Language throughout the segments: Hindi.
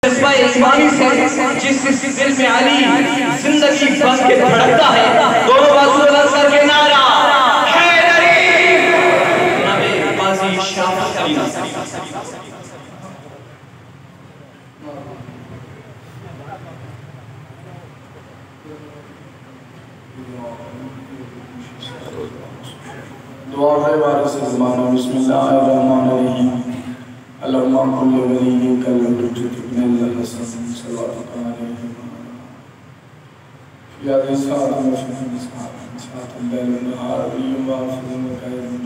जज्बा इस्मानी से जिस दिल में अली जिंदगी बन के धड़कता है, दोनों बाजू बुलंद करके नारा हैदरी नबी बाजी शाफ़ अली नासरी। दुआ है वारिस ज़माना बिस्मिल्लाहिर्रहमानिर्रहीम अल्लाहुम्मा कुल्लि वलिय्यिका इब्न अल-हसन सल्लल्लाहु अलैहि या रिसात में सात बैल नहार युवा फिल्म कायम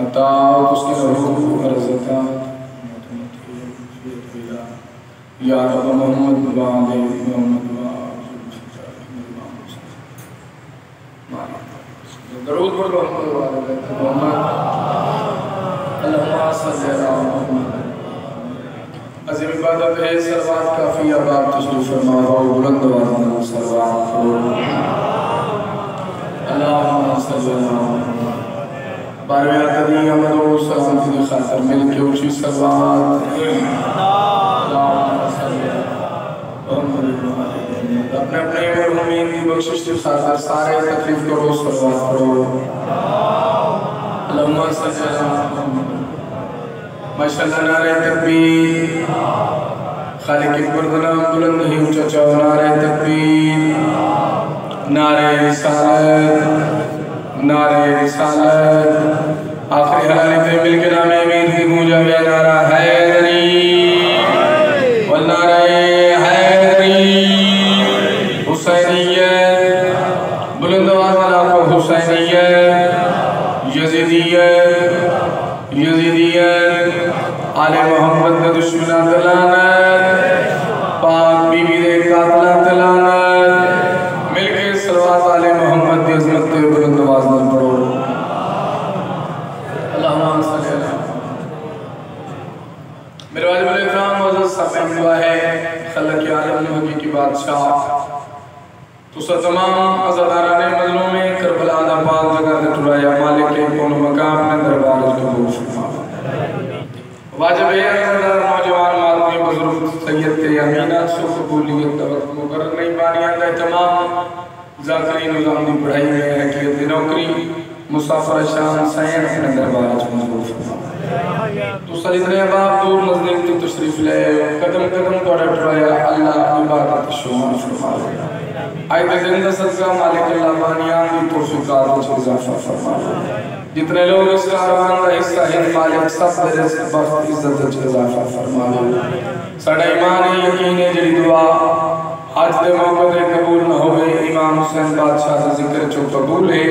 अता उसके रूह अर्ज़ता या रब मोहम्मद वाले मोहम्मद दरूद पढ़ो मोहम्मद अल्लाहुम्मा सल्ली अला मुहम्मद। अज़ीम इबादत है सलवात काफ़ी अब आप तशरीफ़ फरमाओ बुलंद आवाज़ में सलवात पढ़ो अल्लाहुम्मा सल्ली अला मुहम्मद। बारहवें कदी अमद व सलामती की खातिर मिलके ऊँची सलवात अल्लाहुम्मा सल्ली अला मुहम्मद। अपने अपने मरहूमीन की बख्शिश के खातिर सारे तकलीफ करो सलवात पढ़ो अल्लाहुम्मा सल्ली अला मुहम्मद। माशाअल्लाह नारे तकबीर खालिक अकबर का नाम बुलंद ही ऊंचा चाओ नारे तकबीर नारे रिसालत आखिरी हलाले पे मिलकर नाम अमीर की गूंजा गया नारा हैदरी व नारे बुलंद आवाज़ वाला को हुसैनियत यजीदियत आले मोहम्मद का दुश्मना तलानत पाक बीबी दे कातला तलानत मिलके सलवात आले मोहम्मद की अज़मत पे बुलंद आवाज़ में पढ़ो अल्लाहुम्मा सल्ली अला। मेरे वालिद इकराम मौजूद सब हुआ है खलक आलम हकीकी बादशाह तो तमाम अज़ादाराने मज़लूम में करबला दा पाक जगह ते टुराया मालिक के कौन मकाम में दरबार कबूल फरमा। वाजिब है अज़ादार नौजवान आदमी बुजुर्ग सैयद ते अमीना सो कबूलियत तवक्कुल मुकर्रर नहीं बानियां का तमाम ज़ाकरीन निज़ाम दी पढ़ाई में हकीकत दी नौकरी मुसाफिर शाम सैन अपने दरबार कबूल फरमा। तो सजदने बाप दूर नज़दीक तो तशरीफ ले कदम कदम तोड़ा टुराया अल्लाह इबादत शुमार फरमा। आइए जिंदा सदका मालिक अल्लाह बानियां की तौफीकात में इजाफा फरमा। जितने लोग इस कारवान का हिस्सा हैं मालिक सब रिज़्क़ बख्त इज्जत में इजाफा फरमा। साडा ईमान है यकीन है जड़ी दुआ आज दे मौके ते कबूल न होवे इमाम हुसैन बादशाह का जिक्र जो कबूल है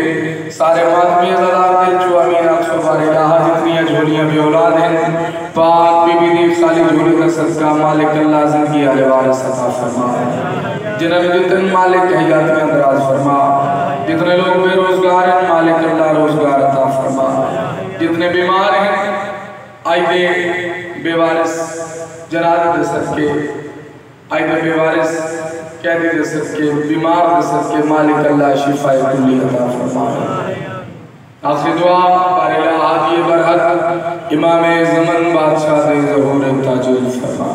सारे मातमी अज़ादार दिल जो अमीन अक्सर बारे इलाहा जितनी झोलियां भी औलाद हैं पाक बीबी दी खाली झोली का सदका मालिक अल्लाह जिंदगी आले वारिस अता फरमा। जिन्हें जितने मालिक हयातियां दराज फरमा। जितने लोग बेरोजगार हैं मालिक अल्लाह रोजगार अता फरमा। जितने बीमार हैं आइए बेवारिस जनाज़े दे सदके आइए बेवारिस कैदी दे सदके बीमार दे सदके मालिक अल्लाह शिफाए कुल्ली अता फरमा। आखिरी दुआ बारिला हादी बरहक इमाम ज़मन बादशाह दे ज़हूर ताजुल फरमा।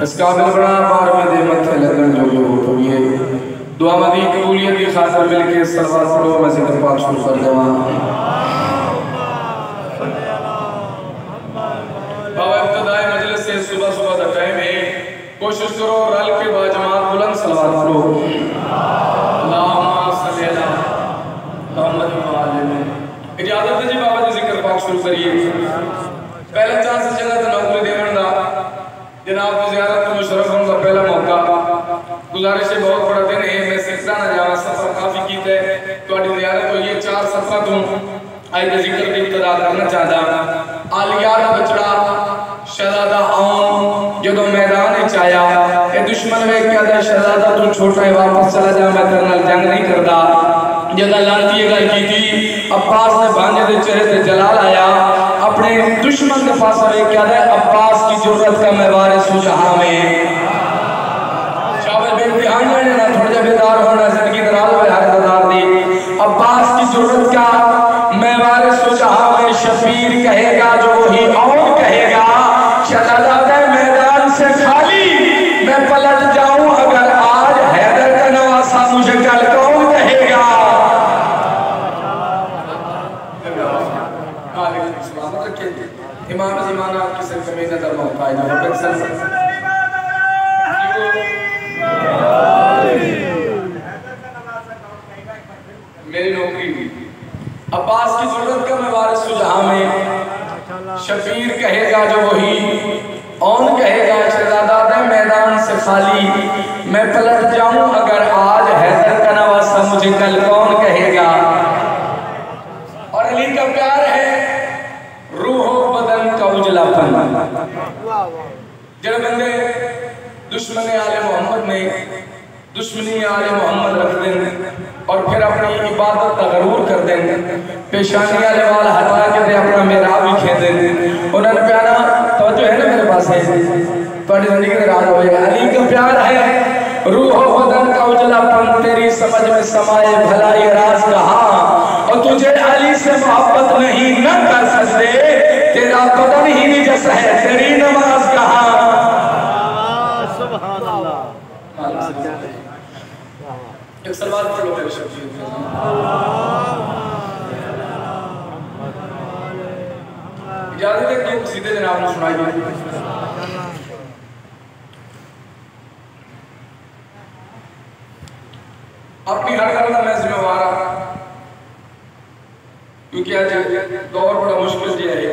इस काबिल बड़ा बार में दे मत्थे लगन जो हो तो ये दुआ मदी कबूलियत की खातिर मिलके सलवात पढ़ो मैं जिक्र पाक शुरू कर देवा। बाबा इब्तिदाई मजलिस से सुबह सुबह का टाइम है कोशिश करो रल के बाजमात बुलंद सलवात पढ़ो अल्लाहुम्मा सल्ली अला मुहम्मद व आले। इजाजत है जी बाबा जी जिक्र पाक शुरू करिए। पहले चांस जन्नत नौकरी देवन दा जनाब को ज़ियारत को मुशर्रफ होने का पहला मौका गुजारिश है बहुत बड़ा दिन है मैं सिखता ना जावा सफर काफ़ी कीते थोड़ी ज़ियारत हुई है 4 सफर तो आज जिक्र की इब्तिदा करना चाहता आलियात बचड़ा शहजादा आम जदों मैदान में आया ये दुश्मन वे क्या था शहजादा तू छोटा है वापस चला जा मैं तेरे नाल जंग नहीं करता जदा लांती गल की थी अब्बास ने भांजे दे चेहरे ते जलाल आया अपने दुश्मन के पास वे क्या था अब्बास की जुर्रत का मैं वारिस हूं जहां में शाबाश बेइंतहा ने ना थोड़ा जा बेदार होना जिंदगी दराज में हर ददार दी अब्बास की जुर्रत का मैं वारिस हूं जहां में शबीर कहेगा जो वही और कहेगा शहजादा ज़्यादा मोहताज है। मेरी नौकरी अब्बास की जरूरत का मैं वारिस सुजहा में शबीर कहेगा जो वही औन कहेगा शहजादा मैदान से खाली मैं पलट जाऊं अगर आज हैदर का नवासा मुझे कल कौन कहेगा। और अली का प्यार है रूह बदन का उजलापन। जब बंदे दुश्मन आले मोहम्मद में दुश्मनी आले मोहम्मद रख दें और फिर अपनी इबादत का गरूर कर दें, पेशानी वाले वाल हटा के दे अपना मेराब भी खे दें। उन्होंने प्यारा तो जो है ना मेरे पास है थोड़ी जिंदगी में राज होएगा। अली का प्यार है रूह बदन का उजलापन तेरी समझ में समाए भलाई राज कहा और तुझे अली से मोहब्बत नहीं न कर सकते तेरा बदन ही निजस है तेरी नमाज कहा। एक सलवात पढ़ो मेरे शबीर इजाजत है कि सीधे जनाब ने सुनाइए। अपनी हर गल का मैं जिम्मेवार हाँ क्योंकि आज दौर बड़ा मुश्किल दिया है।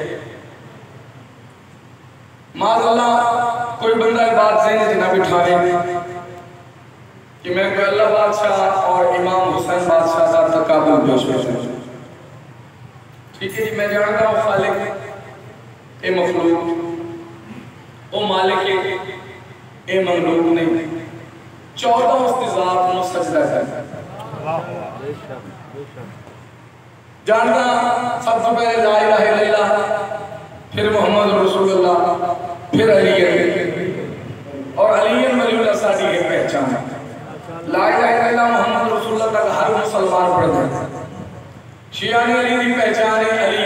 माज़अल्लाह कोई बंदा बात ज़हन में ना बिठावे कि मैं कोई अल्लाह बादशाह और इमाम हुसैन बादशाह का तकाबुल पेश करूं। ठीक है जी, मैं जानता हूँ खालिक ए मखलूक ओ मालिक ए ममलूक नहीं 14 उस्तिज़ात में सजदा कर जानता सबसे पहले ला इलाहा इल्लल्लाह फिर मोहम्मद रसूलुल्लाह फिर अली और अली वलीउल्लाह साडी है पहचान। ला इलाहा इल्लल्लाह मोहम्मद रसूलुल्लाह तक हर मुसलमान पढ़ता है। शियाने अली की पहचान है अली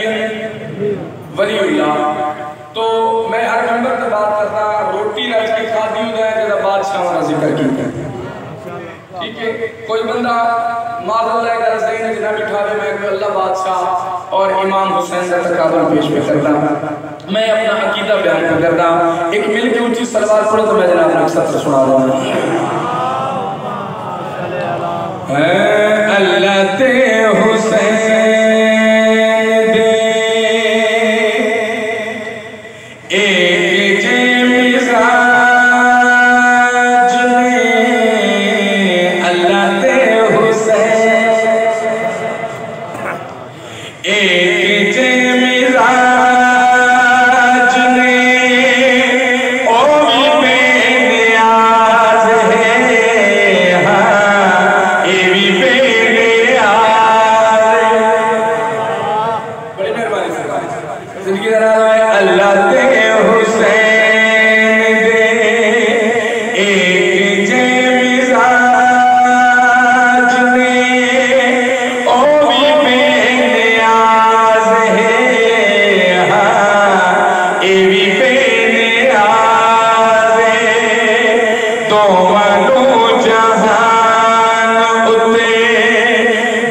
वलीउल्लाह। तो मैं हर नंबर पे बात करता रोटी रज के खादी हो जाए जरा बादशाह का जिक्र किया। ठीक है, कोई बंदा माज़अल्लाह का ज़हन में ना बिठा दे मैं अल्लाह बादशाह और इमाम हुसैन का तकाबुल पेश में करता मैं अपना अकीदा बयान करता। एक मिल के ऊंची सलवात पढ़ो तो मैं जनाब ने सत्र सुना दूंगा। अल्लाह ते हुसैन दे एक जे मिजाज ने अल्लाह ते हुसैन एक जे मिजाज ने ओ भी बेनियाज है हाँ ये भी बेनियाज बड़ी मेहरबानी से जिंदगी दराज में अल्लाह ते हुसैन दे एक जे मिजाज ने ओ भी बेनियाज है हाँ ये भी बेनियाज है। दोनों जहान उते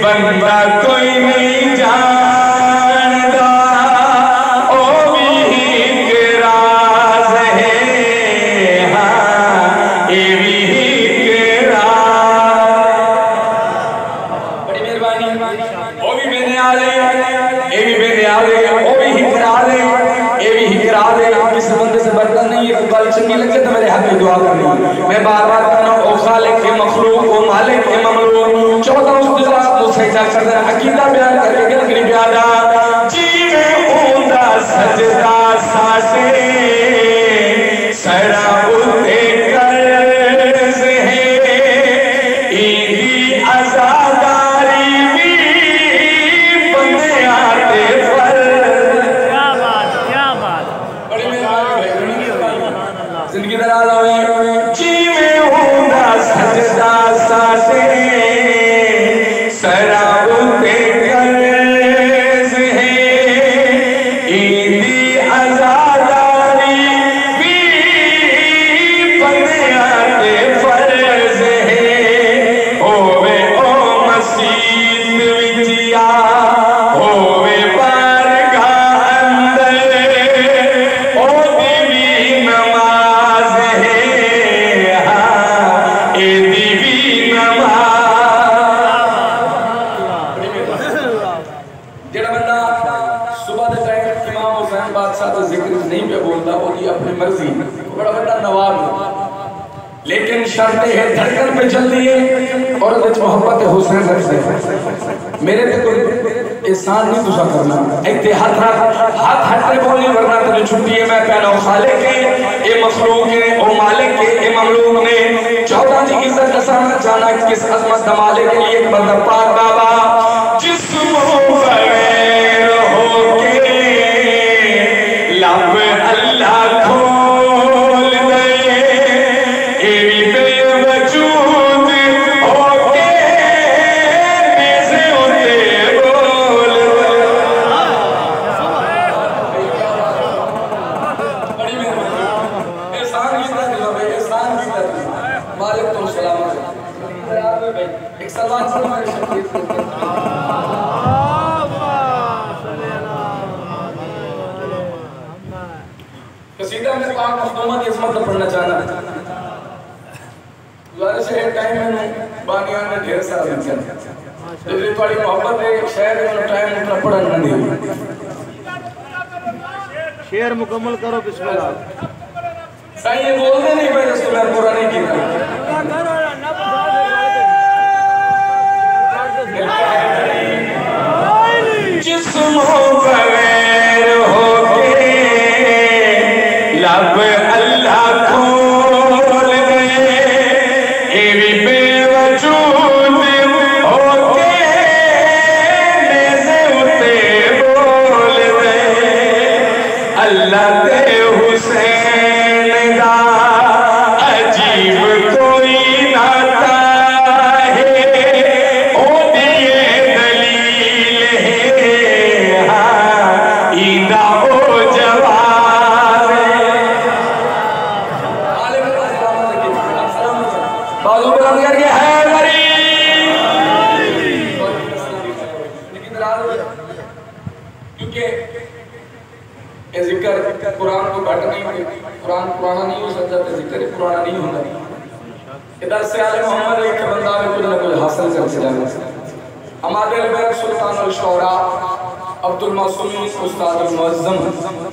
बंदा कोई नहीं जानता ओ भी एक राज है हाँ ये भी एक राज। बड़ी मेहरबानी ओ भी मैंने आ ले ये भी मैंने आ ले ओ भी हिकरा ले ये भी हिकरा ले। किस बंदे से बर्तन नहीं है गल चंगी लगे तो मेरे हाथ में दुआ करनी। मैं बार बार कहना ओ खालिक ए मखलूक ओ मालिक ए ममलूक 14 उस्तिज़ात मुझसे कर दे अकीदा बयान करके गल करी प्यादा जी में ओंदा सजदा सासे सरा उते कर्ज है इदी आजादारी भी बंदे आते फल। क्या बात बड़ी मेहरबानी भाई जिंदगी दराज होवे जी में होंदा सजदा सासे सरा उते कर्ज है इदी आजादारी भी बंदे आते फर्ज है। होवे ओ मसीत विचिया होवे बारगाह अंदर ओ देवी मर्जी बड़ा बड़ा नवाब लेकिन शर्त है धड़कन पे चल दिए और मोहब्बत हुसैन रख मेरे पे कोई एहसान नहीं तुझा करना इतने हाथ हटते बोली वरना तुझे छुट्टी है मैं पहला खाले के ए मखलूक है ओ मालिक के ए ममलूक ने 14 की इज्जत का सामना जाना किस अजमत दमाले के लिए एक बंदा पाक बाबा जिस्म बगैर होके लब अल्लाह खोल दे एवी बेवजूद होके बेसे होते बोल बड़ी मेहरबानी एहसान कीता दिलो भाई एहसान कीता दिलो मालिक तुम सलामत भाई एक सलवात पढ़ो मेरे शकीर कसीदा में पाक मखदूमा की इस्मत पढ़ना चाहना गुजारिश है टाइम में बानियां ने ढेर सारा लिखा लेकिन थोड़ी मोहब्बत है शायद उन्होंने टाइम उतना पढ़ना नहीं शेर मुकम्मल करो बिस्मिल्लाह सही ये बोलते नहीं भाई इसको मैं पूरा नहीं किया जिस्म बगैर होके लब अल्लाह खोल दे एवी बेवजूद होके नेज़े उते बोल दे अल्लाह ते हुसैन दा अजीब कोई नाता है ओ दिए दलील है हाँ ईदा ओ जवाब बाजू बुलंद करके है क्योंकि ये जिक्र कुरान को घट नहीं कुरान पुराना नहीं हो सकता तो जिक्र पुराना नहीं होता इधर से आले मोहम्मद एक बंदा में कुछ ना कुछ हासिल करके जाना हमारे अलबैत सुल्तान अल शौरा अब्दुल मासूम उस्ताद अल मुअज्जम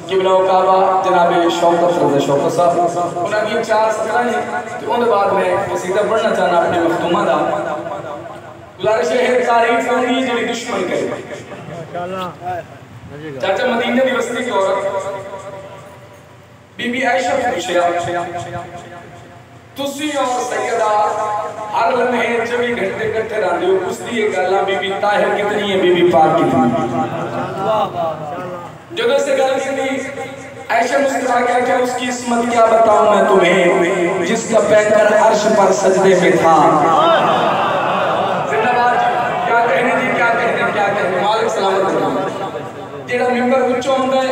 किबला काबा जनाब शौकत रज़ा शौकत साहब उन्होंने 4 सत्रह है तो उनके बाद में कसीदा पढ़ना चाहना अपने मखदूमा दा गुजारिश है तारीफ होगी जो दुश्मन करे चाचा मदीने की बस्ती की औरत बीबी आयशा पूछया तुसी और सैयदा हर लम्हे 24 घंटे इकट्ठे रहंदे हो पुछदी है गल्ला बीबी ताहिर कितनी है बीबी पाक कितनी जब से गल की आयशा मुस्कुरा के क्या उसकी इस्मत क्या बताऊं मैं तुम्हें जिसका पैकर अर्श पर सजदे में था जिंदाबाद जी क्या कहने मालिक सलामत रहे जेड़ा मिंबर ऊंचा होता है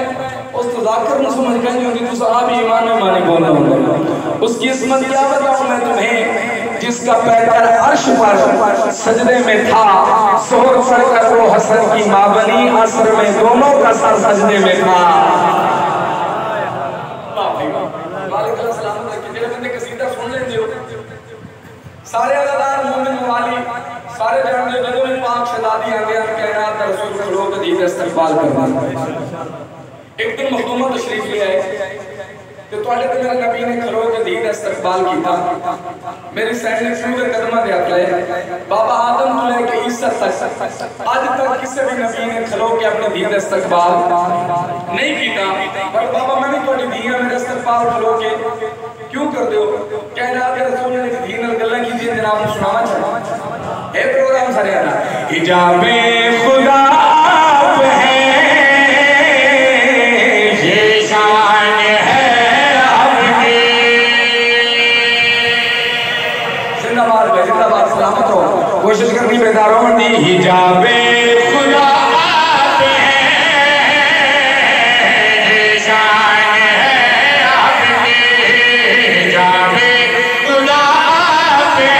उस तो जाकर न समझ गए होंगे तो आप ईमान में माने बोलना होगा उसकी इस्मत क्या बताऊं मैं तुम्हें जिसका पैकर अर्श पर सजदे में था सोहर पढ़कर वो हसन की मां बनी असर में दोनों का सर सजदे में था मालिक सलामत रखे जेड़े बंदे कसीदा सुन लेंदे हो सारे अज़ादार मोमिन वाली सारे जानते जो में पाक शहजादी आ गया कायनात का रसूल खड़ो के दीद इस्तकबाल करना एक दिन मखदूमा तशरीफ ले आए तो तोड़े ते मेरे नबी ने खड़ो के दीद इस्तकबाल कीता मेरी सैन ने पूरे कदम दे हाथ लाए बाबा आदम तो लेके ईसा तक आज तक किसी भी नबी ने खड़ो के अपने दीद इस्तकबाल नहीं कीता पर बाबा मैं भी तोड़ी दिया मेरे इस्तकबाल खड़ो के क्यों कर दो कायनात के रसूल ने दीन और गल्ला की जनाब ने सुनाना चाहा ए प्रोग्राम सारे आना हिजाबे खुदा आप है ये शान है आपकी जिंदाबाद सलामत रहो कोशिश करनी बेदारों में दी हिजाबे खुदा आप है ये शान है आपकी हिजाबे खुदा आप है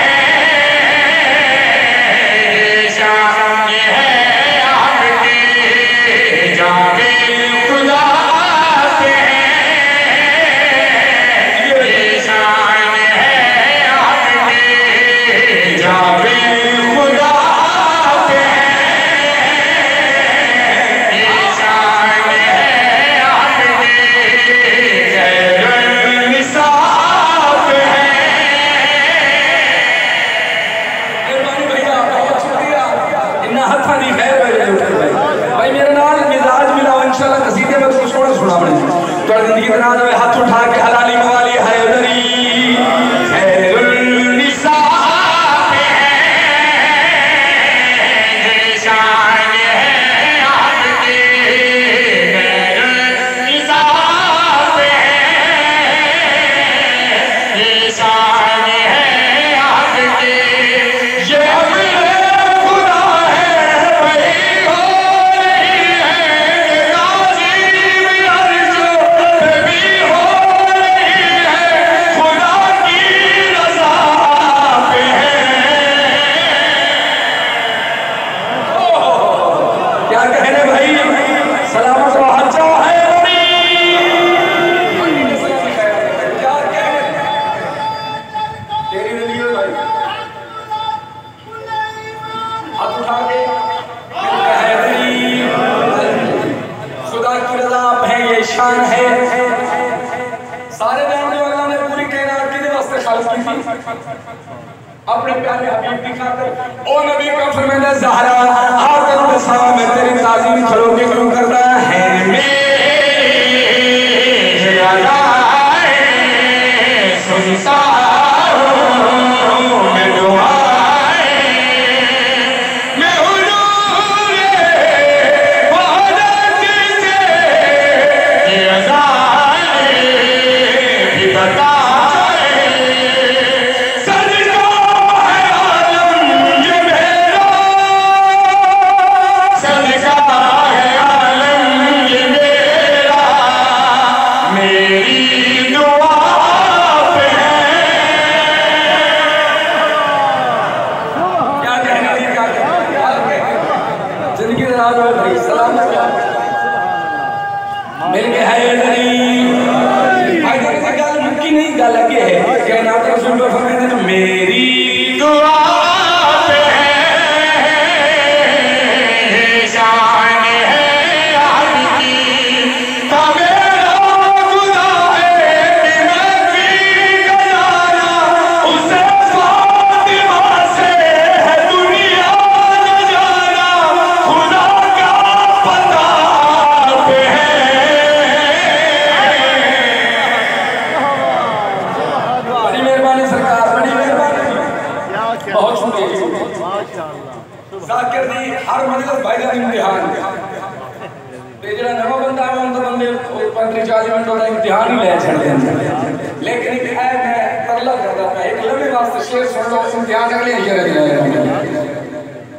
जो अल्लाह ने पूरी कायनात के वास्ते खालिक की थी अपने प्यारे हबीब की खातिर ओ नबी का फरमाना ज़हरा आकर दसावा मैं तेरी ताज़ीम खड़ो के क्यों करता है मेरे अदाए सुनता हूं मैं दुआएं मैं हुजूर वहदत से ये अदाए भी बता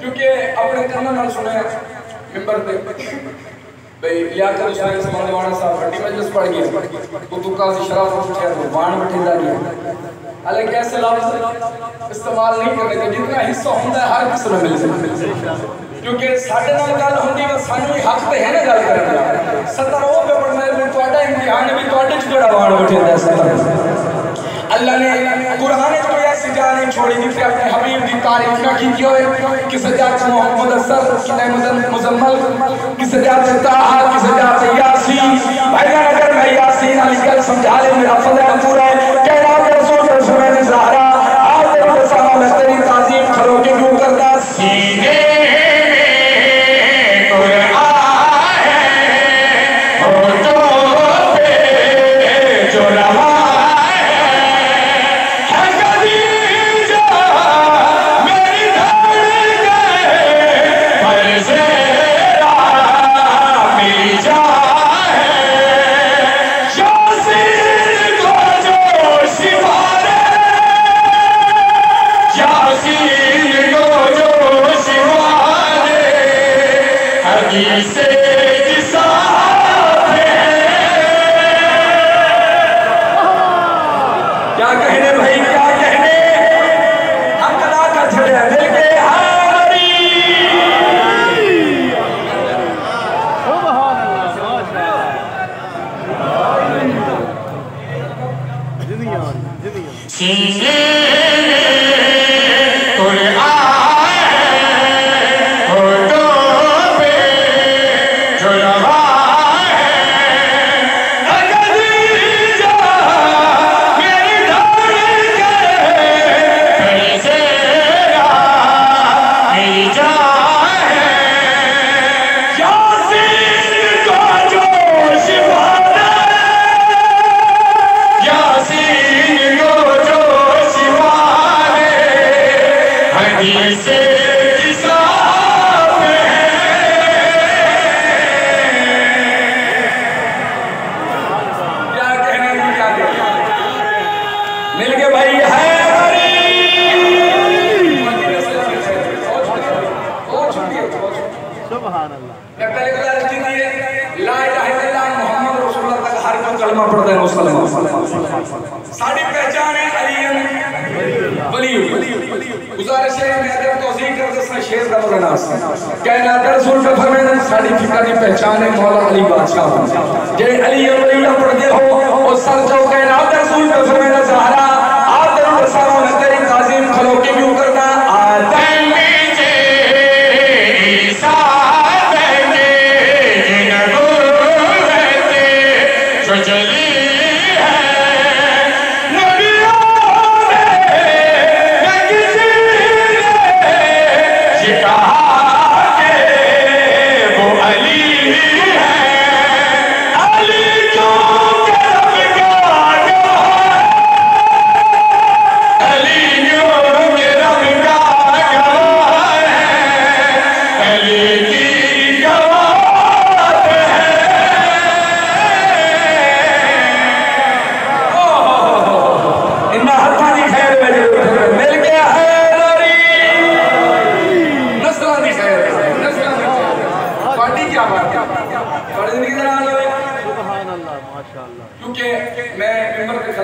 क्योंकि अपने कर्म नाल सुने मिंबर पे भाई लियाकत हुसैन समानवाना साहब बड़ी मजलिस पढ़ गया तो तुका से शराफ उठा तो वाण बैठेंदा गया हालांकि ऐसे लफ्ज इस्तेमाल नहीं करने का जितना हिस्सा होता है हर किसी को मिल सकता क्योंकि साडे नाल गल होंदी है सानू भी हक ते है ना गल करने दा 70 ओ पे पढ़ना है ਤੁਹਾਡਾ इम्तिहान भी ਤੁਹਾਡੇ ਚ ਜਿਹੜਾ ਵਾਣ बैठेंदा है 70 अल्लाह ने कुरान में कोई ऐसी जा नहीं छोड़ी जिससे अपने हबीब की तारीफ ना की होए किसे जाते मोहम्मद असर किसे मुजम्मल किसे जाते ताहा किसे जाते यासीन भाईजान अगर मैं यासीन अली कल समझा ले मेरा फजल पूरा है कहना के रसूल रसूल ज़हरा आप तेरे सामने मैं तेरी ताज़ीम खड़ो के क्यों करता सीने साड़ी पहचान है अली वली गुजारिश है मैं अगर तौसीक कर दसना शेर दा मगनास कहना रसूल पे फरमाया साड़ी फिक्र दी पहचान है मौला अली बादशाह जे अली वली पढ़दे हो और सर जो कहना रसूल पे फरमाया ज़हरा आप तेरे सामने तेरी ताज़ीम खलो के क्यों करता आदम जे ईसा बने नबूवत जो चली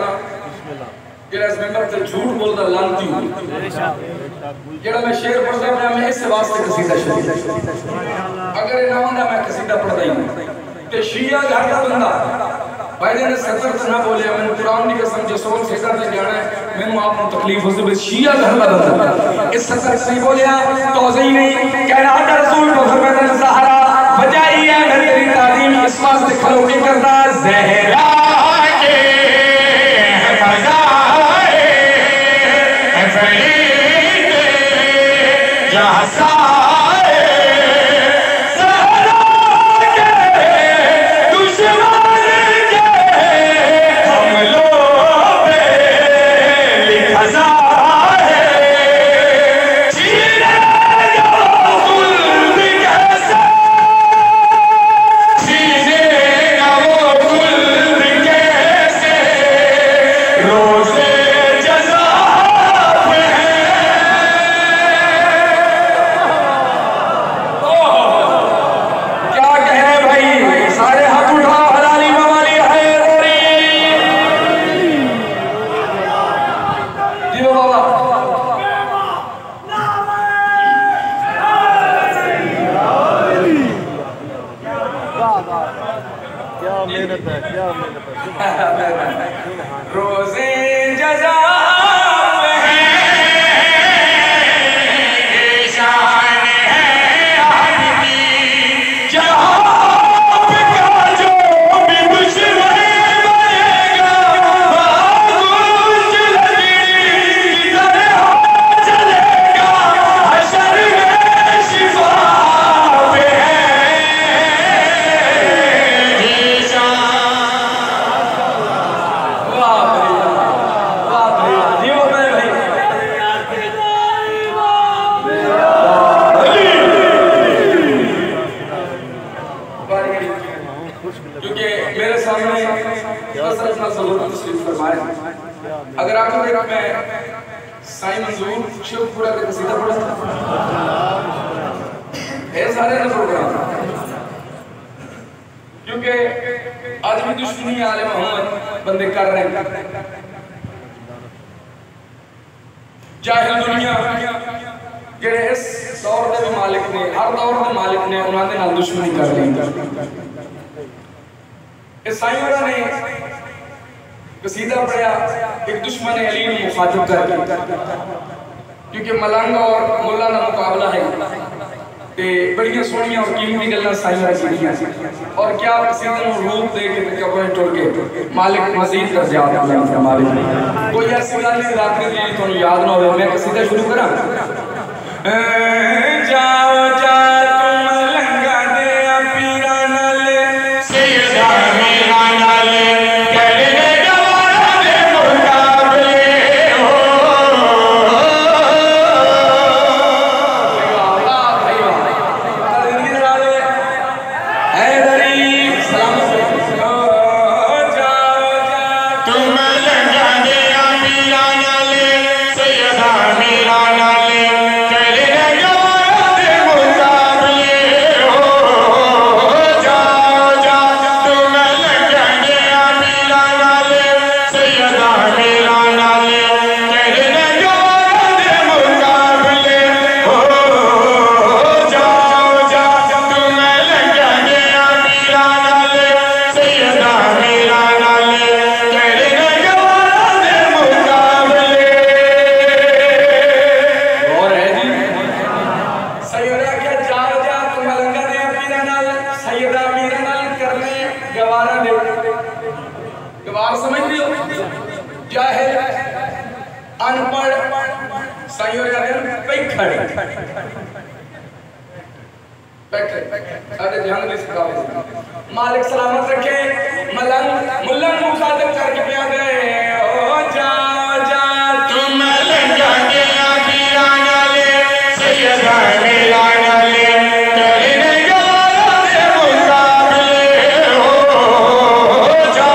करा जेड़ा इस मेंबर ते झूठ बोलदा लानती हूं जेड़ा मैं शेर पढ़दा मैं इस वास्ते कसीदा शरीफ अगर ये ना होंदा मैं कसीदा पढ़दा ही ते शिया घर का बंदा भाई ने सतर तो ना बोले मैं कुरान की कसम जो सोल से करते जाना है मैंने आपको तकलीफ हो से शिया घर का बंदा इस सतर से बोलिया तौज़ी नहीं कहना था रसूल को फरमाते ज़हरा बजाई है मैं तेरी तालीम इस वास्ते खलो के करदा ज़हरा के फजाए फरीद या साए ज़हरा के दुश्मन रोज़े जज़ा अगर आपको मैं साईं मंजूर शेखपुरा का कसीदा पढ़ा ये सारे ना प्रोग्राम क्योंकि आज भी दुश्मनी आले मोहम्मद बंदे कर रहे हैं जाहिल दुनिया जेड़े इस दौर के भी मालिक ने हर दौर के मालिक ने उन्होंने नाल दुश्मनी कर ली इस साईं ने कसीदा पढ़ा एक दुश्मन अली ने मुखातिब करके क्योंकि मलंग और मुल्ला का मुकाबला है ते बड़ियां सोहनियां और कीमती गल्लां साईं कीतियां और क्या कसीदे नूं रूप दे के कब्रें टुर के मालिक मजीद दर्जात बुलंद फरमा दे कोई ऐसी गल नहीं रात दी तुहानूं याद ना होवे मैं कसीदा शुरू करां जाओ जा तुम लंगा दे पीरा नाल सैयदा मेरा नाल मालिक सलामत रखे मलंग मुल्ला मुखातिब करके पिया दे ओ जा जा तुम लंगा के आखिरा नाले सैयदा मेरा नाले तेरे गवारा दे मुकाबले हो जा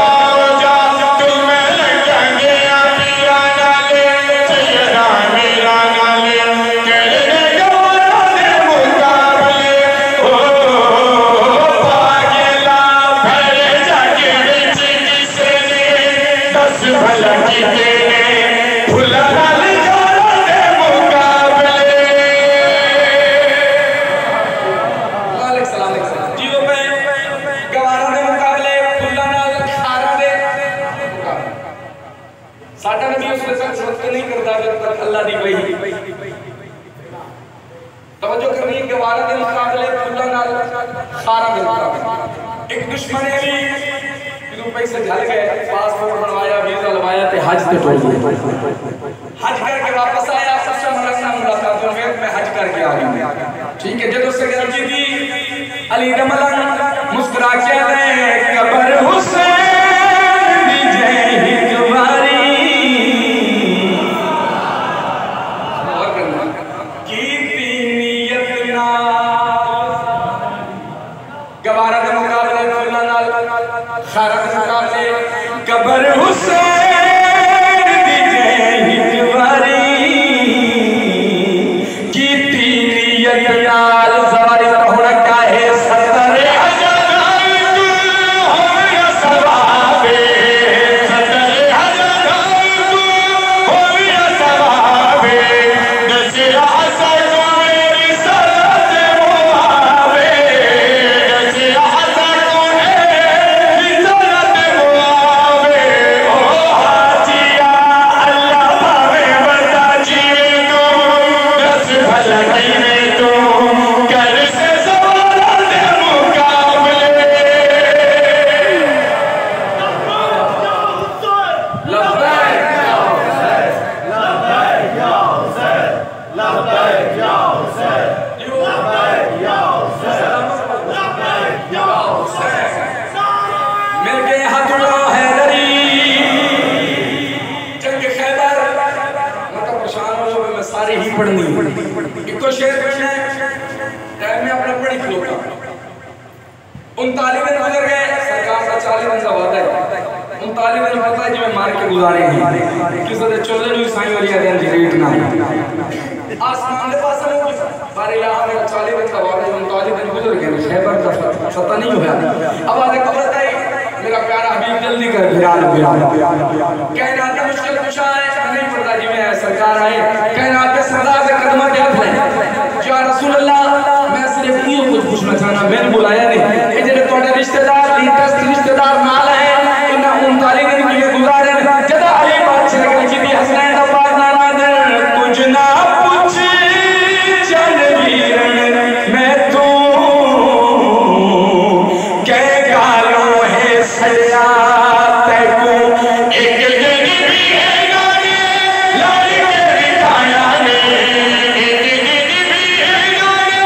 जा तुम लंगा के आखिरा नाले सैयदा मेरा नाले तेरे गवारा दे मुकाबले हो भाई साडा नबी उस तक वक्त नहीं करता जब तक अल्लाह दी वही तवज्जो करनी के वाला के मुकाबले खुदा नाल सारा दे मुकाबले एक दुश्मन है भी जो पैसे झल गए पासपोर्ट बनवाया वीजा लवाया ते हज ते टोल गए हज करके वापस आया सबसे मरना मुलाकात में हज करके आ गया ठीक है जब उससे गलती दी अली रमलान मुस्कुरा के आए कबर हुसैन दी जय हिकवारी और करना की नियत ना गवारा के मुकाबले खुला नाल खारा के मुकाबले कबर हुसैन दी जय हिकवारी की नियत नाल सवारी होना क्या है इको शेर पढ़ना है टाइम में अपना पढ़ी खलोगा 39 दिन गुजर गए सरकार का 40 दिन का वादा है 39 दिन पता है जिਵੇਂ मार के गुजारे हैं किसी ਦੇ ਚੋਲੇ ਨੂੰ ਸਾਈਂ ਵਾਲੀ ਆ ਦਿਨ ਰੇਟ ਨਾ आसमान के पास बारे यहाँ में 40 दिन का वादा 39 दिन गुजर गए खैबर का पता नहीं हुआ अब आगे खबर आई मेरा प्यारा हबीब जल्दी कर कहना था मुश्किल कुशा है नहीं पता जी मैं सरकार आए कहना के सरदार से कदमा क्या थे या रसूल अल्लाह मैं सिर्फ ये कुछ पूछना चाहना मैंने बुलाया नहीं ये जेरे तोड़े रिश्तेदार इंटरेस्ट रिश्तेदार माल है इन्ना 39 दिन के गुजारे जदा अली बादशाह के जी हसनैन दा पाक नाना दे कुछ ना पूछ चल वीरन मैं तू के गालों है सजा तैको एक दिन भी है गाने लाड़ी के रिठाया ने एक दिन भी है गाने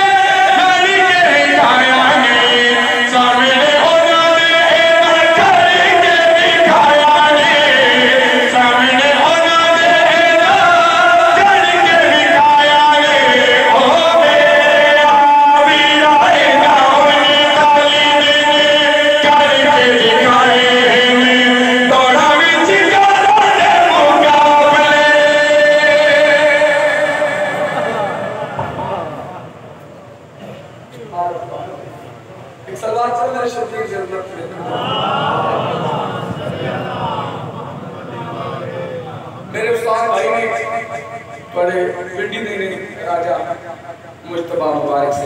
लाड़ी के रिठाया ने सामने हो जाने कर के दिखाया ने सामने हो जाने कर के दिखाया ने ओ मेरा वीरा है गाँव निकाली ने करके दिखाए दौड़ा विच गाना दे मुकाबले एक सलवार चल मेरे शब्द की जरूरत है मेरे उस्ताद भाई ने बड़े पिंडी देने राजा मुश्तबा मुबारक से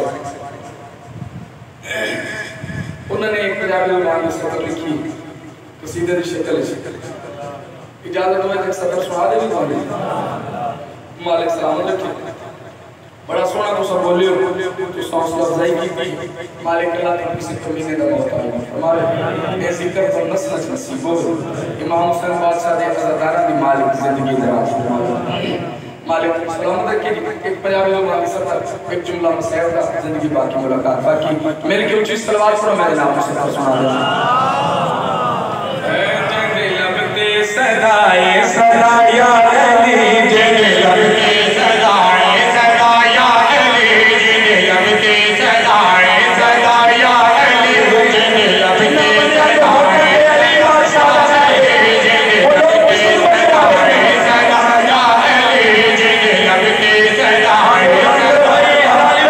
उन्होंने एक पंजाबी ज़ुबान में सतर लिखी कसीदे की शक्ल इजाजत हो एक सतर सुना दे भी बोले मालिक सलाम रखे बड़ा सोना तो सब बोलियो तो हौसला अफजाई की मालिक अल्लाह ने किसी कमीने का मौका हमारे ए जिक्र पर नस्ल नसीब हो इमाम हुसैन बादशाह दे अज़ादारा दी मालिक जिंदगी दराज मालिक सलामत रखे एक पंजाबी ज़ुबान में सतर एक जुमला मसैब का जिंदगी बाकी मुलाकात बाकी मेरे के ऊंची सलवात पर मेरे नाम से सुना दे जंगे लगते सदाए सदाया अली जंगे लगते सदाए सदाया अली जंगे लगते सदाए सदाया अली जंगे लगते सदाए अली माशाअल्लाह जंगे लगते सदाए सदाया अली जंगे लगते सदाए सदाए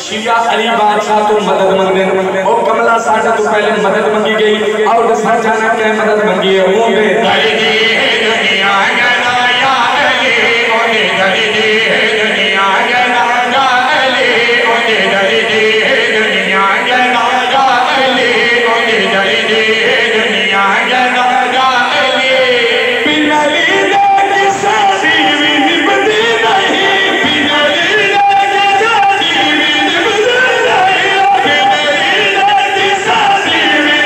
शिया अली बादशाह तो मदद मंगने ओ कमला साडे तो पहले मदद मंगी गई और दसा जाना के मदद मंगी है वो दे दुनिया गलाया अली ओने दर्दी दुनिया गलाया अली ओने दर्दी दुनिया गलाया अली ओने दर्दी दुनिया गलाया अली बिन अली दे किसे भी निभदी नहीं बिन अली दे किसे भी निभदी नहीं बिन अली दे किसे भी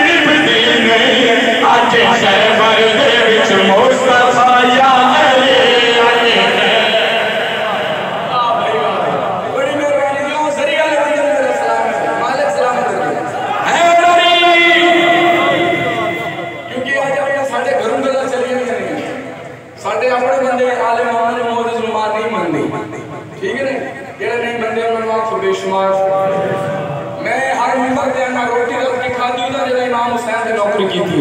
निभदी नहीं आज शहर दे विच मुस्तफा या अली बड़ी मेहरबानी जो सरिया बंदे मेरा सलाम है मालिक सलामत रखे है डरी क्योंकि आज अपने साडे घरों गल्ला चली नहीं साडे अपने बंदे आले माले मोहद जुलमात नहीं मनदे ठीक है ना जेड़े नहीं बंदे उन्होंने आख बेशुमार मैं हर मिंबर दे ना रोटी रख के खादी ना जेड़ा इमाम हुसैन दे नौकरी की थी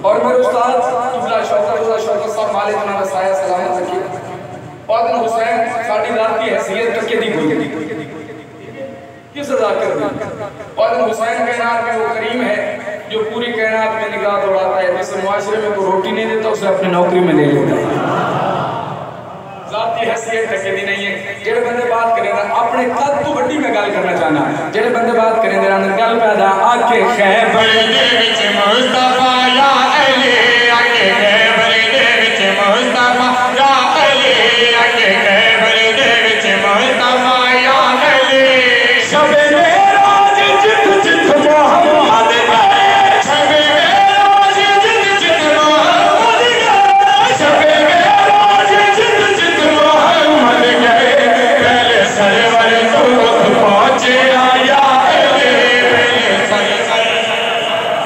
और मेरे उस्ताद किबला शौकत साहब मालिक उन्होंने साया सलामत रखी और हुसैन साडी रात की हैसियत करके दी कोई किस अदा कर दी और हुसैन कायनात में वो करीम है जो पूरी कायनात में निगाह दौड़ाता है जिस मुआशरे में कोई रोटी नहीं देता उसे अपनी नौकरी में ले लेता है जाती हैसियत टके दी नहीं है जेड़े बंदे बात करें ना अपने कद तो बड़ी मैं गल करना चाहना जेड़े बंदे बात करें ना गल पैदा आके खैबर दे विच मुस्तफा या अली आके खैबर दे विच मुस्तफा या अली आके खैबर दे विच मुस्तफा या अली शबे मेराज जित जित मोहम्मद गए शबे मेराज जित जित मोहम्मद गए शबे मेराज जित जित मोहम्मद गए पहले सरवर तो पहुंचे आया अली पहले सरवर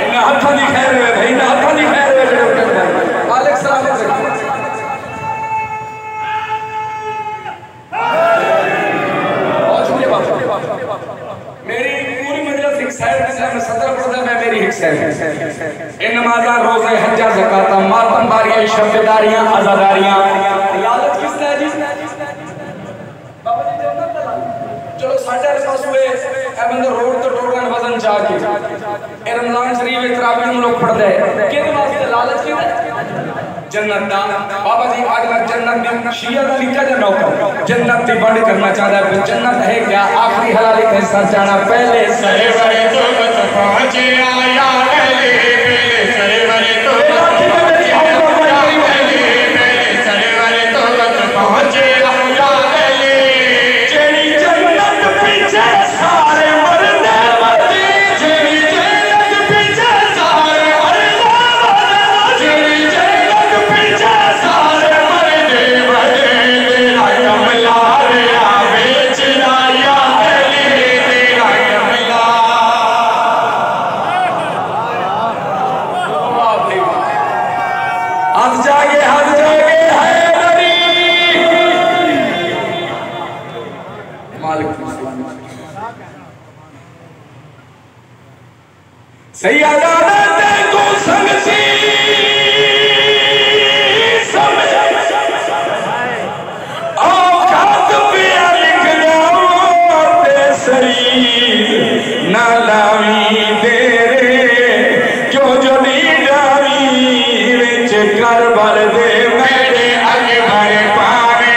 इन हाथों दी खैर है भाई इन हाथों दी खैर है मालिक सलामत रखे मेरी पूरी मजलिस एक साइड में सदर पढ़ता मैं मेरी एक साइड इन नमाज़ां रोज़े हज्जा ज़कात मातम बारियां शब्दारियां आज़ादारियां लालच किस है जी बाबा जी जन्नत दा चलो साडे पास हुए ए बंदे रोड तो टोरन वजन जा के ए रमजान शरीफ में तरावीह लोग पढ़दे किस वास्ते लालच की जन्नत दा बाबा जी आज मैं जन्नत दी शिया दा निका जा नौकर जन्नत दी बंड करना चाहता है जन्नत है क्या आखिरी हलाली के साथ जाना पहले सरवर तो पहुंचे आया अली पहले सरवर तो पहुंचे आया अली जेड़ी जन्नत पीछे सारे मरदे मरदी जेड़ी जन्नत पीछे सारे मरदे मरदी जेड़ी जन्नत पीछे सारे मरदे मरदी तेरा कमला रे बेच लाया अली तेरा कमला हाथ जागे है सैयदा को संगती समझ औकात पे लिख जाओ शरीर ना लावी तेरे क्यों जो नी डावी विच करबल दे मेरे अकबर पावे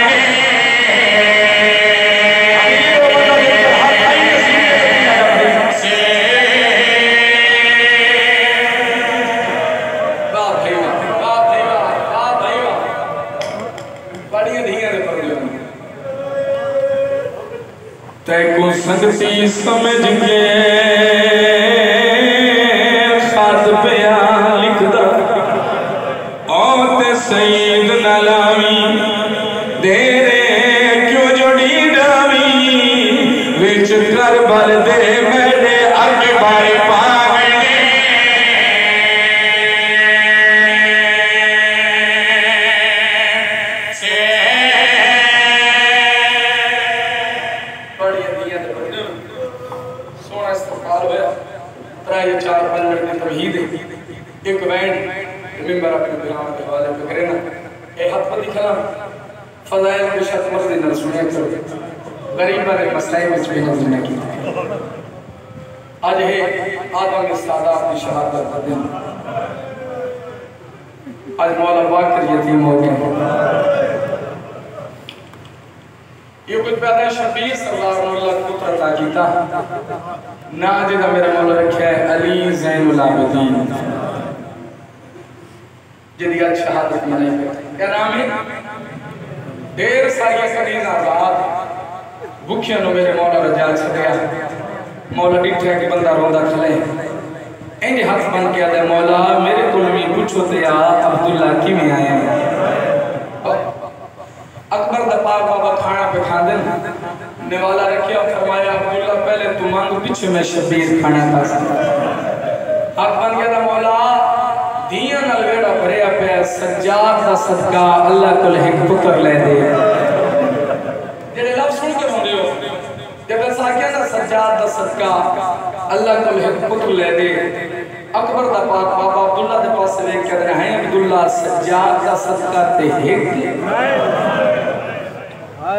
तैको संगती समझ के खात पिया लिखदा औते सईद नलावी देरे क्यों जोड़ी डावी विच करबल दे मेरे अकबर पावे एक वैन रिमेंबर अपने गुलाम के हवाले पे करे ना ए हद पर दिखला फजाइल के शत मर्द न सुने करो गरीबों के मसले में भी नजर नहीं की आज है आदम के सादात की शहादत का दिन आज मौला बाकर यतीम हो गए ये कुछ पैदा शबीर सरदार मौला पुत्र अता कीता ना जिदा मेरा मौला रखा है अली ज़ैनुल आबिदीन जिदी आज शहादत मनाई क्या नाम है ढेर सारी कनीज आजाद भूखिया नो मेरे मौला रजा छड़िया मौला डिठा कि बंदा रोंदा खले इंज हाथ बन के आदे मौला मेरे कोल भी पूछो ते आ अब्दुल्ला किवें आया अकबर दा पाक बाबा खाना पे खांदे निवाला रखिया फरमाया अब्दुल्ला पहले तू मांग पीछे मैं शबीर खाना खा हाथ बन के आदे मौला दिया नाल वेड़ा भरिया पे सज्जाद दा सदका अल्लाह कोल एक पुत्र ले दे जेड़े लफ्ज सुन के रोंदे हो जब साकिया दा सज्जाद दा सदका अल्लाह कोल एक पुत्र ले दे अकबर दा पाक बाबा अब्दुल्ला दे पास देख के कहते हैं अब्दुल्ला सज्जाद दा सदका ते एक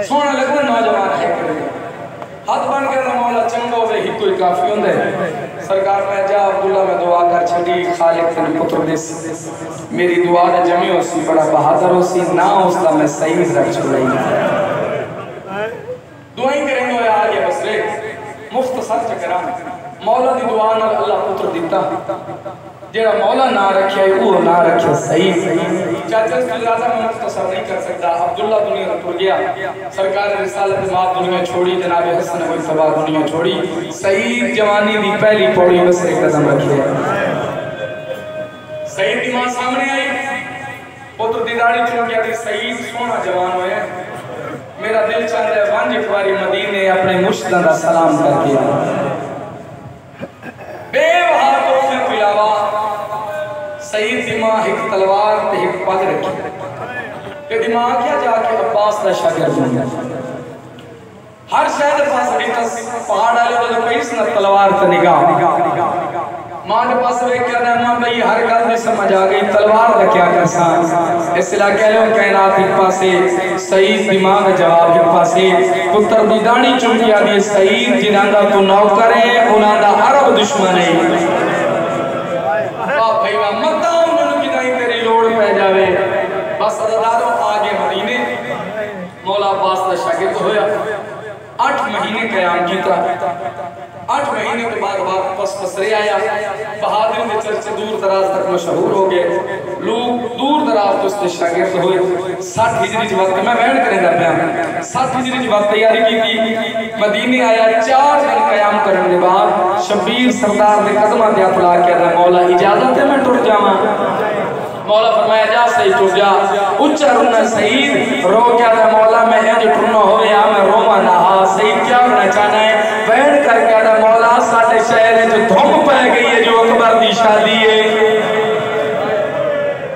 सोना लगदा नौजवान है हाथ बन के मौला चंगो वे ही कोई काफी होंदे सरकार मैं जा अब्दुल्ला में दुआ कर छड़ी खालिक तेन पुत्र दे मेरी दुआ दे जमी होसी बड़ा बहादुर होसी ना उसदा मैं सही रख छुड़ाई दुआई करेंगे आ गया बस रे मुख्तसर चकरा मौला दी दुआ नाल अल्लाह पुत्र दिता जेड़ा मौला ना रखे वो ना रखे सही चाचा से ज्यादा मैं मुख्तसर नहीं कर सकता अब्दुल्ला दुनिया टूट गया सरकार रिसालत मां दुनिया छोड़ी जनाब हसन अली तबा दुनिया छोड़ी सईद जवानी दी पहली पौड़ी बस एक कदम रखी सईद की मां सामने आई पुत्र दी दाढ़ी चुन के दी सईद सोना जवान होया मेरा दिल चाहता है वंज एक बारी मदीने अपने मुर्शिदा दा सलाम करके बेवहा तोहफे के अलावा सईद दी मां एक तलवार ते एक पग रखी ते दिमाग क्या जाके अब्बास दा शागिर्द बन गया हर शहर पास रितस पहाड़ वाले वाले पैस न तलवार ते निगाह मां के पास वे क्या ना भाई हर गल दी समझ आ गई तलवार दा क्या करसा इस इलाके लो कायनात एक पासे सईद दिमाग जवाब एक पासे पुत्र दी दाढ़ी चुंकी आ दी सईद जिन्हां दा तू नौकर है उन्हां दा अरब दुश्मन है वाह भाई वाह मत उन्हां की नहीं तेरी लोड़ पै जावे बस अदादारों आगे मदीने मौला अब्बास दा शागिर्द होया 8 महीने कयाम कीता 8 महीने के बाद वापस पसरे आया बहादुरी के चर्चे दूर दराज तक मशहूर हो गए लोग दूर दराज तो उसके शागिर्द हुए 60 हिजरी वक्त मैं बयान करेंदा पिया 60 हिजरी वक्त तैयारी की थी मदीने आया 4 दिन कयाम करने के बाद शबीर सरदार ने कदमां ते हाथ ला के दा मौला इजाजत है मैं टुट जावां मौला फरमाया जा सही टुट जा उच्चा रोना सईद रो क्या दा मौला मैं इंज टुरना होवे आ मैं रोवा ना हा सईद क्या होना चाहना है बैठ कर क्या दा मौला साडे शहर में जो धुम पै गई है जो अकबर दी शादी है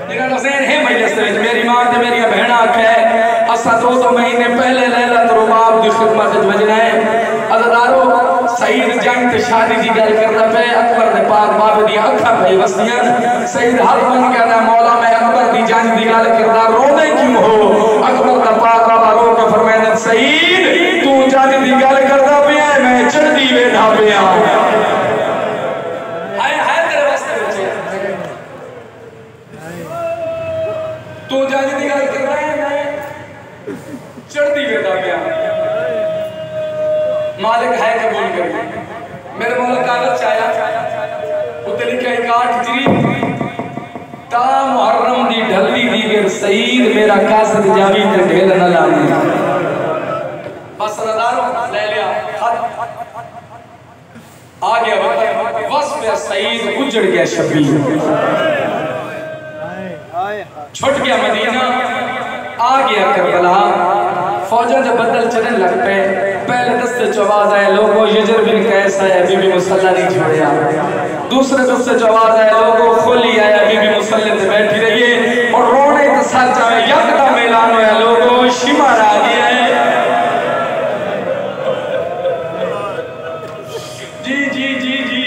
जिन्हां हुसैन है मजलिस में मेरी मां ते मेरी बहना आखे असा 2 महीने पहले लैलत रुबाब दी खिदमत विच वजना है अज़दारो सईद जंग ते शादी दी गल करदा पे अकबर दे पाक बाबे दी अखां पे वसदियां सईद हाथ बन के कहदा मौला मैं अकबर दी जंग दी गल करदा रोदे क्यों हो अकबर दा पाक बाबा रो के फरमाया सईद तू जंग दी गल करदा पिया मैं चढ़दी वेठा पिया हाय हाय तेरे वास्ते बच्चे तू जंग दी गल करदा है मैं चढ़दी वेठा पिया मालिक है कबूल कर मेरे मौला कागज चाया उत्ते लिखा 8 हिजरी ता मुहर्रम दी ढलदी दी गिर सईद मेरा कासद जावी ते ढेल न लाने बस रदारो ले लिया खत आ गया वक्त बस पे सईद उजड़ गया शबीर छुट गया मदीना आ गया करबला फौजों के बदल चलने लग पे पहले दस्ते च आवाज आए लोगों यजर बिन कैस आया बीबी मुसल्ला नहीं छोड़िया दूसरे दस्ते च आवाज आए लोगों खोली आया बीबी मुसल्ले पे बैठी रहिए और रोने के साथ जावे यकदम ऐलान होया लोगों शिमर आ गया है जी जी जी जी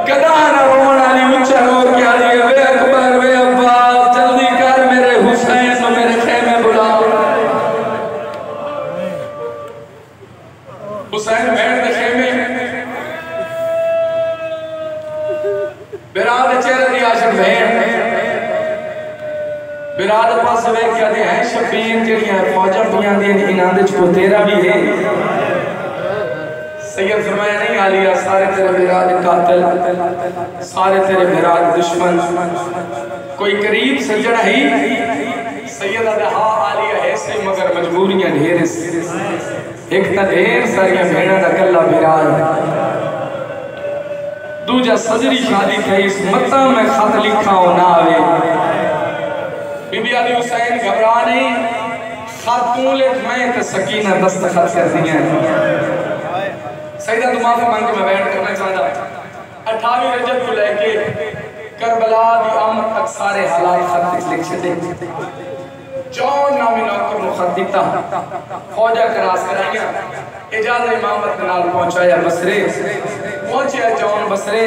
कदा ना रोने वाली ऊंचा रो के आ गई वे अकबर वे अब्बास जल्दी कर मेरे हुसैन को मेरे खेमे बुलाओ बहन बिराद पास वे कहते हैं शबीर जड़ियां फौजा पियां दी इनां दे को तेरा भी है सैयद फरमाया नहीं आलिया सारे तेरे बिराद कातिल सारे तेरे बिराद दुश्मन कोई करीब सज्जन है सैयद हा आलिया है से मगर मजबूरियां ढेर एक ता ढेर सारियां भेड़ा दा कल्ला बिराद दूजा सजरी शादी थई इस मता में खत लिखा हो ना आवे बीबी अली हुसैन घबरा नहीं खत तू लिख मैं ते सकीना दस्तखत कर दिया सईदा दुआ में मांग के मैं बैठ करना चाहता 28 रजब को लेके करबला दी आमद तक सारे हालात खत लिख छदे जौन नामी नौकर मुखद्दिता फौजा क्रॉस कराइया इजाजत इमामत नाल पहुंचाया बसरे पहुंचे जौन बसरे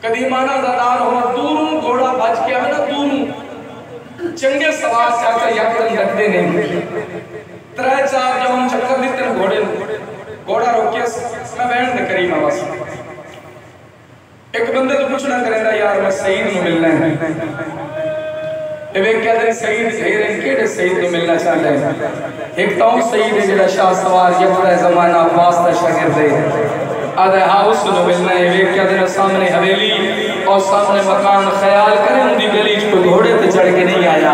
कदीमाना ज़दार हो दूरों घोड़ा भज के आवे ना दूरों चंगे सवार चाचा यकदम लगदे नहीं त्रै चार जौन चक्कर दिते घोड़े घोड़ा रोके मैं बैठ दे करीब बस एक बंदे तो पूछना करेंदा यार मैं सईद नु मिलना है वे क्या दे सईद घेरे केड़े सईद नु मिलना चाहता है एक तो सईद है जेड़ा शाह सवार यकदा जमाना अब्बास दा शागिर्द है आदे हाउस नु मिलना है वे क्या दे सामने हवेली और सामने मकान ख्याल करे उनकी गली को घोड़े पे चढ़ के नहीं आया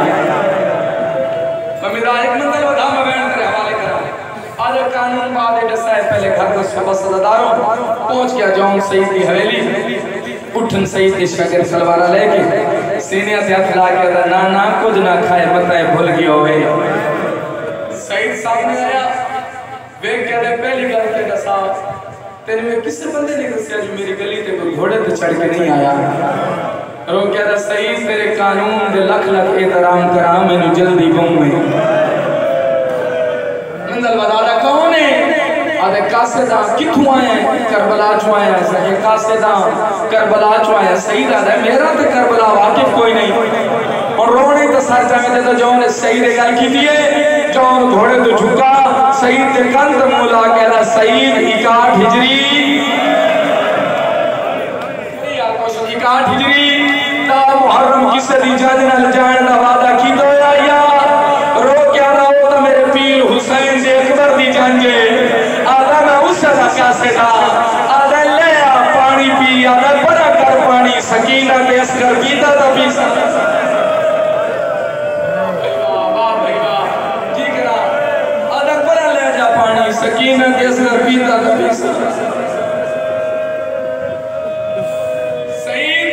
मेरा एक मंदिर वधा में बैठ कर हवाले करा आदे कानून बाद दसा है पहले घर का सुबह सदादारों पहुंच गया जौन सईद की हवेली उठन सईद के शागिर्द सलवारा लेके सीने से हाथ ला के ना ना कुछ ना खाए बताए भूल गया होवे सईद सामने आया वे कह रहे पहली गल के दसा तेरे में किस बंदे ने दसया जो मेरी गली ते कोई घोड़े पे चढ़ के नहीं आया रो कह रहा सईद तेरे कानून दे लख लख एहतराम करा मैनू जल्दी बहू में मंदल बदादा कौन है आदे कासेदा किथों आए करबला चो आया सके कासेदा करबला चो आया सईद आदा मेरा ते करबला वाकिफ कोई नहीं और रोने तो सर जावे तो जौन सईद गल कीती है जौन घोड़े तो झुका सईद ते कंध मोला कहला सईद 61 हिजरी यार कुछ 61 हिजरी ता मुहर्रम किसे दी जज नाल जान दा वादा कीतो या रो क्या ना वो तो मेरे पीर हुसैन दे अकबर दी जांजे आदा मैं उससे कैसे था आदा ले आ पानी पी आदा बड़ा कर पानी सकीना ते असगर पीता तो पी सकीना के असर पीता था पीसा सईद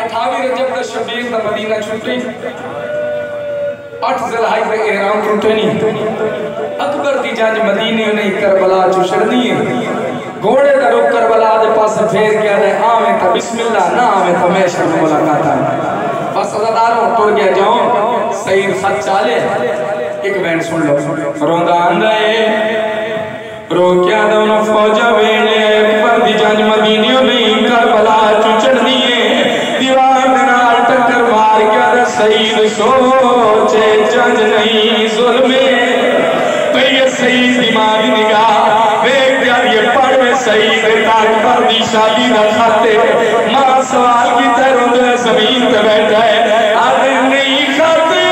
28 रजब का शबीर दा मदीना छुट्टी 8 ज़िलहज पे इहराम टूटनी अकबर दी जंज मदीने नहीं करबला चुशड़नी है घोड़े दा रुक करबला दे पास फेर के आवे आवे तो बिस्मिल्लाह ना आवे तो मैं शर्म मुलाकात है बस अज़ादारों टुर गया जाऊं सईद खत चाले एक बैंड सुन लो रोंदा आंदा है रो क्या दोनों फौजा वेले पर दी जंज मदीने नहीं करबला चुचड़नी है दीवार दे नाल टक्कर मार के दे सईद सोचे जंज नहीं जुल्म पे ये सईद दिमाग निगाह देख दिया ये पढ़ में सईद ताक पर दी शादी दा खाते मां सवाल की तरह जमीन पे बैठा है आदे नहीं खाते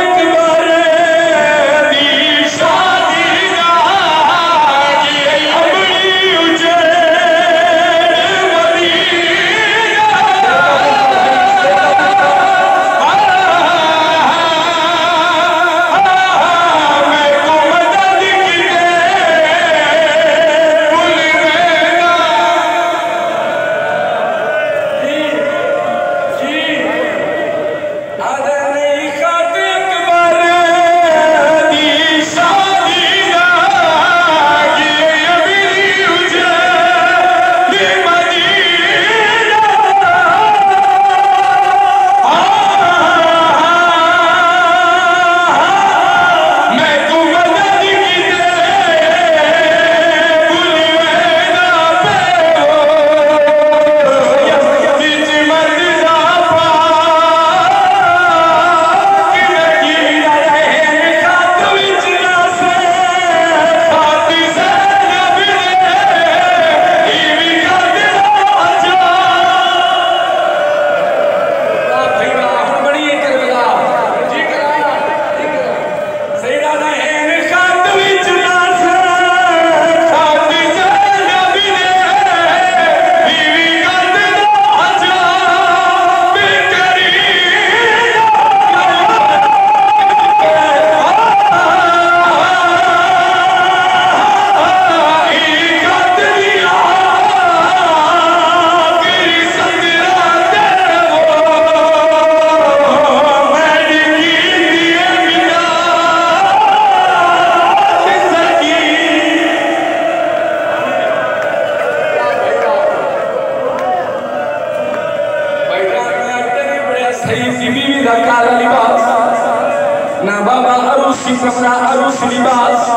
खुशी कमरा अरूस लिबास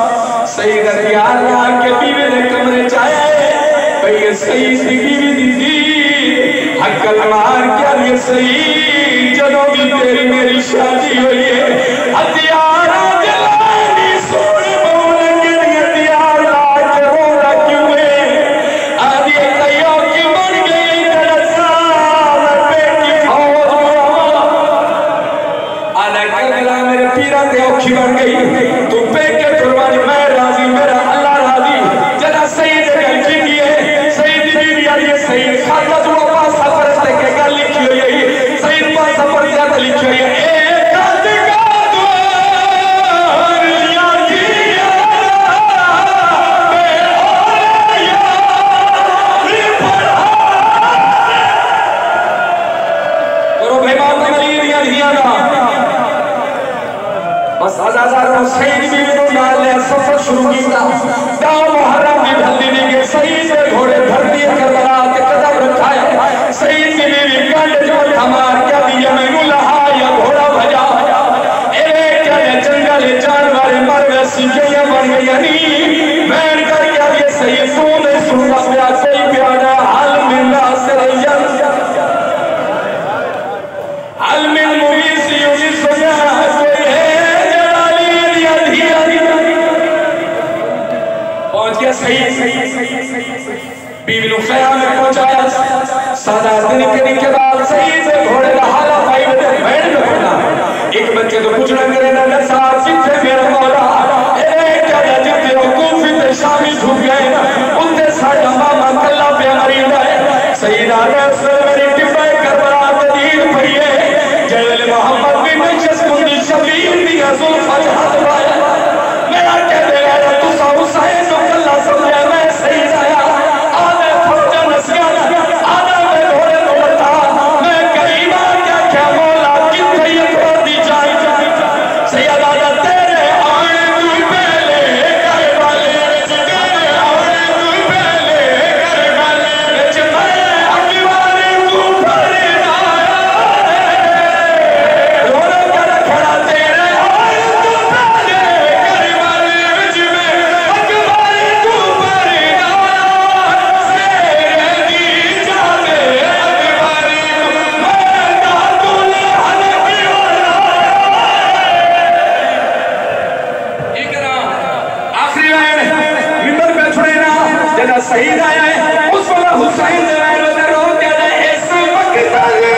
सईद तैयार के बीवी ने कमरे चाहे भई सईद की बीवी दी हकल मार क्या ये सईद जदों भी तेरी मेरी शादी हुई है हथियार जलानी सोने बोल के हथियार ला के रोना क्यों है आदि कयो की बन गई तरसा बेटी फौज आला करबला मेरे पीरा ते औखी बन गई तू पे के कुर्बानी मैं राजी मेरा अल्लाह राजी जरा सईद गल की है सईद बीवी आदि सईद खाता तू पास सफर के गल लिखी हुई है सईद पास सफर ज्यादा लिखी हुई है सफर शुरू किया गांव मुहर्रम की भल्ली ने के सईद के घोड़े भर दिए करबला के कदम रखाया सईद की बीवी कंड जो हमार क्या दिया मैनू लहा या घोड़ा भजा ए क्या जंगल जानवर मर गए सिंगियां बन गई नी बैठ कर क्या ये सईद सुने सुनता प्या कोई प्यारा हाल मिलना सरैया हाल मिल मुवीसी उनी सुना कोई है बीवी ने ख्याल में पहुंचाया सादा दिन के बाद सही से घोड़े का हाला पाई बदे बैठ में पड़ा एक बच्चे तो पूछना करे ना साहब किथे मेरा मौला ए क्या जिते वकूफी ते शामिल हो गए उनते साडा मामा कल्ला पे मरीदा है सईदा ने मेरी टिब्बे करबला दीन पई है जैल मोहम्मद बिन जसकुंदी शबीर दी जुल्फा हाथ पाया मेरा कह देगा तू सा हुसैन को कल्ला समझे मैं सही आया आने फौजा नसिया आने में घोड़े को बता मैं करीमा क्या क्या मौला कितने ये छोड़ दी जाए सैयद आजा तेरे आने तू पहले करबले तेरे आने तू पहले करबले जमाए अकबार तू फरीदा रोना कर खड़ा तेरे आने तू पहले करबले जिमे अकबार तू फरीदा शेर दी जाने अकबार मैं दादुल हनफी इकरा आखिरी लाइन मिंबर पे छुड़े ना जना शहीद आया है उस वाला हुसैन ने रो के इस वक्त